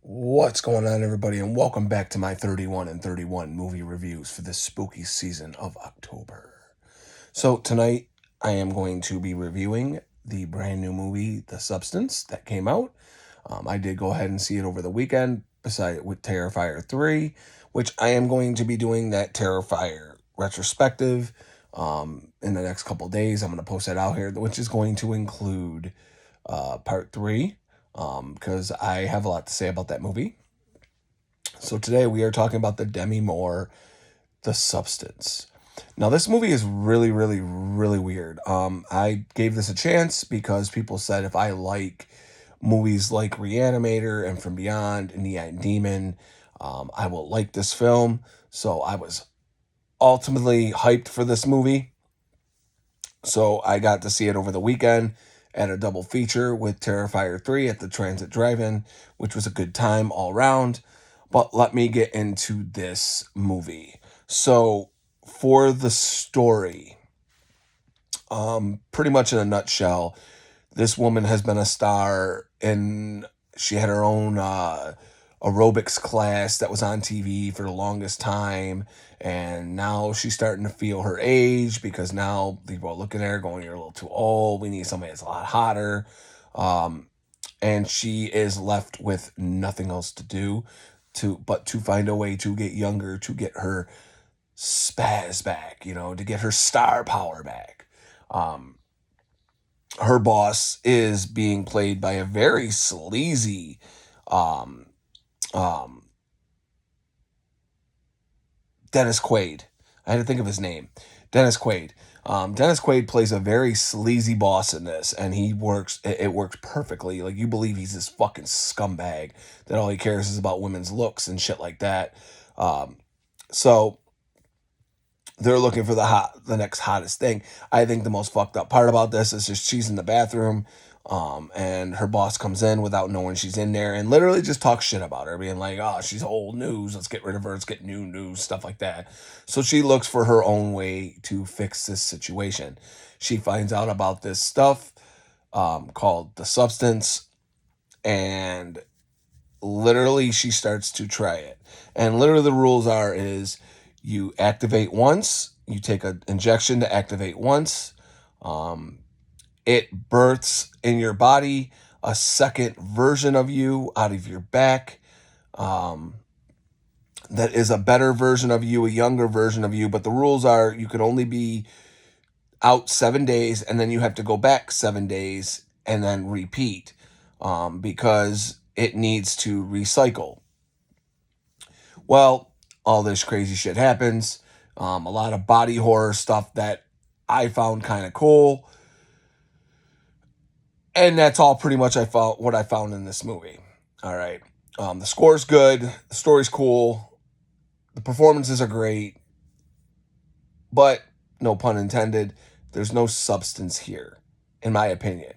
What's going on, everybody, and welcome back to my 31 and 31 movie reviews for this spooky season of October. So, tonight I am going to be reviewing the brand new movie, The Substance, that came out. I did go ahead and see it over the weekend, beside with Terrifier 3, which I am going to be doing that Terrifier retrospective in the next couple days. I'm going to post that out here, which is going to include part 3 because I have a lot to say about that movie. So today we are talking about the Demi Moore, The Substance. Now this movie is really, really, really weird. I gave this a chance because people said if I like movies like Reanimator and From Beyond and Neon Demon, I will like this film. So I was ultimately hyped for this movie. So I got to see it over the weekend at a double feature with Terrifier 3 at the Transit Drive-In, which was a good time all around. But let me get into this movie. So for the story, pretty much in a nutshell, this woman has been a star in, she had her own aerobics class that was on TV for the longest time, and now she's starting to feel her age because now people are looking at her going, you're a little too old, we need somebody that's a lot hotter. And she is left with nothing else to do to find a way to get younger, to get her spaz back, to get her star power back. Her boss is being played by a very sleazy um, um, Dennis Quaid. I had to think of his name. Dennis Quaid. Dennis Quaid plays a very sleazy boss in this, and he works. It works perfectly. Like, you believe he's this fucking scumbag that all he cares is about women's looks and shit like that. So they're looking for the next hottest thing. I think the most fucked up part about this is just she's in the bathroom, and her boss comes in without knowing she's in there and literally just talks shit about her, being like, "Oh, she's old news. Let's get rid of her. Let's get new news," stuff like that. So she looks for her own way to fix this situation. She finds out about this stuff called the substance, and literally she starts to try it. And literally the rules is you activate once, you take an injection to activate once. It births in your body a second version of you out of your back. That is a better version of you, a younger version of you. But the rules are you can only be out 7 days, and then you have to go back 7 days and then repeat because it needs to recycle. Well, all this crazy shit happens. A lot of body horror stuff that I found kind of cool. And that's all pretty much what I found in this movie. All right. The score's good. The story's cool. The performances are great. But, no pun intended, there's no substance here, in my opinion.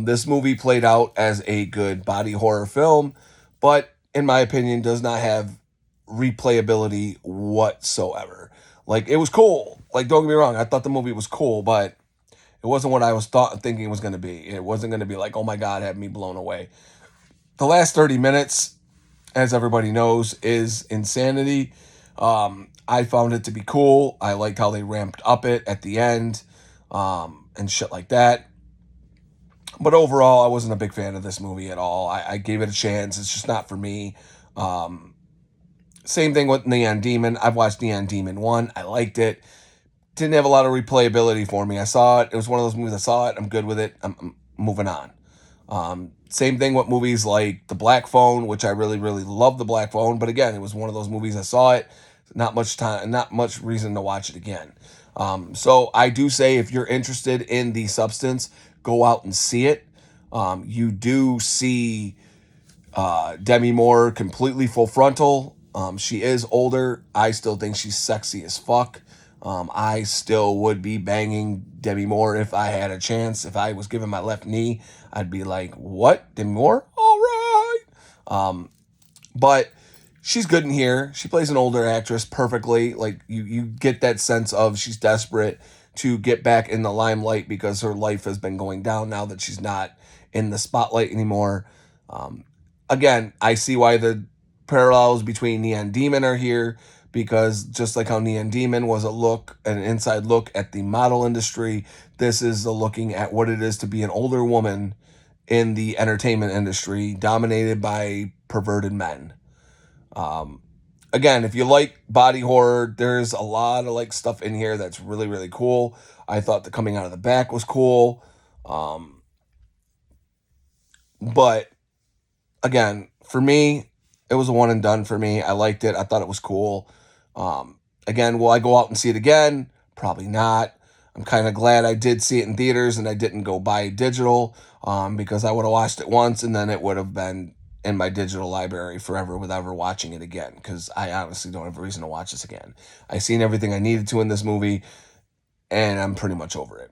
This movie played out as a good body horror film, but in my opinion, does not have replayability whatsoever. Like, it was cool. Like, don't get me wrong, I thought the movie was cool, but it wasn't what I was thinking it was going to be. It wasn't going to be like, oh my God, have me blown away. The last 30 minutes, as everybody knows, is insanity. I found it to be cool. I liked how they ramped up it at the end and shit like that. But overall, I wasn't a big fan of this movie at all. I gave it a chance. It's just not for me. Same thing with Neon Demon. I've watched Neon Demon 1. I liked it. Didn't have a lot of replayability for me. I saw it. It was one of those movies I saw it. I'm good with it. I'm moving on. Same thing with movies like The Black Phone, which I really, really love The Black Phone. But again, it was one of those movies I saw it. Not much time, not much reason to watch it again. So I do say if you're interested in The Substance, go out and see it. You do see Demi Moore completely full frontal. She is older. I still think she's sexy as fuck. I still would be banging Demi Moore if I had a chance. If I was given my left knee, I'd be like, what? Demi Moore? All right. But she's good in here. She plays an older actress perfectly. Like, you get that sense of she's desperate to get back in the limelight because her life has been going down now that she's not in the spotlight anymore. again, I see why the parallels between Neon Demon are here, because just like how Neon Demon was an inside look at the model industry, this is a looking at what it is to be an older woman in the entertainment industry dominated by perverted men. Um, Again, if you like body horror, there's a lot of like stuff in here that's really, really cool. I thought the coming out of the back was cool. But again, for me, it was a one and done for me. I liked it. I thought it was cool. Again, will I go out and see it again? Probably not. I'm kind of glad I did see it in theaters and I didn't go buy digital, because I would have watched it once and then it would have been in my digital library forever without ever watching it again, because I honestly don't have a reason to watch this again. I seen everything I needed to in this movie and I'm pretty much over it.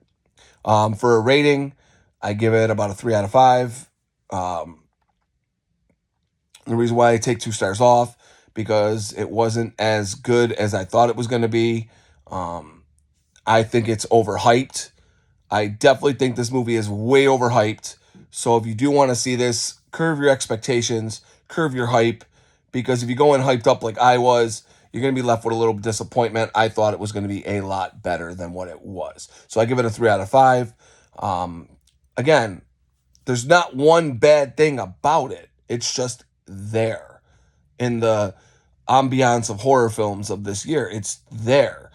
For a rating, I give it about a 3 out of 5. Um, the reason why I take 2 stars off, because it wasn't as good as I thought it was going to be. I think it's overhyped. I definitely think this movie is way overhyped. So if you do want to see this, curve your expectations, curve your hype, because if you go in hyped up like I was, you're going to be left with a little disappointment. I thought it was going to be a lot better than what it was. So I give it a 3 out of 5. Again, there's not one bad thing about it. It's just there in the ambiance of horror films of this year. It's there.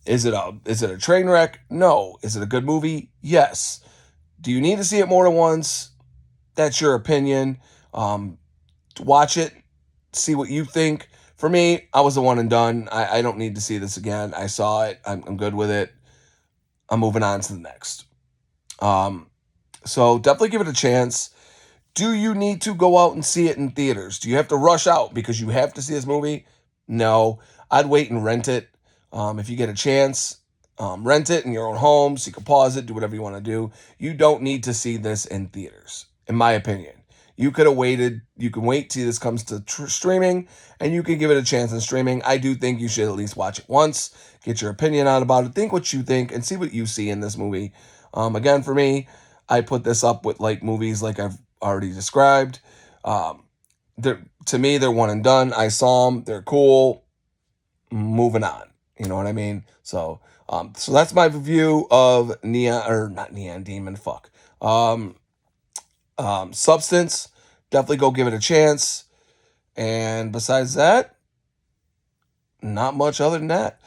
Is it a train wreck? No. Is it a good movie? Yes. Do you need to see it more than once? That's your opinion. Watch it, see what you think. For me, I was the one and done. I don't need to see this again. I saw it. I'm good with it. I'm moving on to the next. So definitely give it a chance. Do you need to go out and see it in theaters? Do you have to rush out because you have to see this movie? No. I'd wait and rent it. If you get a chance, rent it in your own home so you can pause it, do whatever you want to do. You don't need to see this in theaters, in my opinion. You could have waited. You can wait till this comes to streaming, and you can give it a chance in streaming. I do think you should at least watch it once, get your opinion on about it, think what you think, and see what you see in this movie. Again, for me, I put this up with like movies like I've already described. To me, they're one and done. I saw them. They're cool. Moving on. You know what I mean? So that's my review of not Neon Demon. Fuck. Substance. Definitely go give it a chance. And besides that, not much other than that.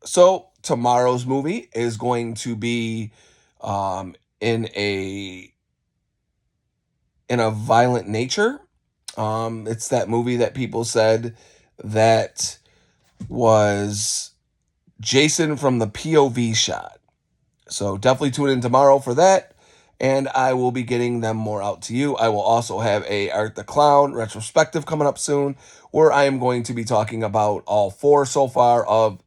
So tomorrow's movie is going to be in a violent nature. It's that movie that people said that was Jason from the POV shot. So definitely tune in tomorrow for that, and I will be getting them more out to you. I will also have a Art the Clown retrospective coming up soon, where I am going to be talking about all 4 so far of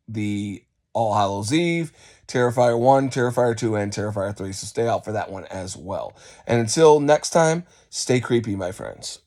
the All Hallows Eve, Terrifier 1, Terrifier 2, and Terrifier 3. So stay out for that one as well. And until next time, stay creepy, my friends.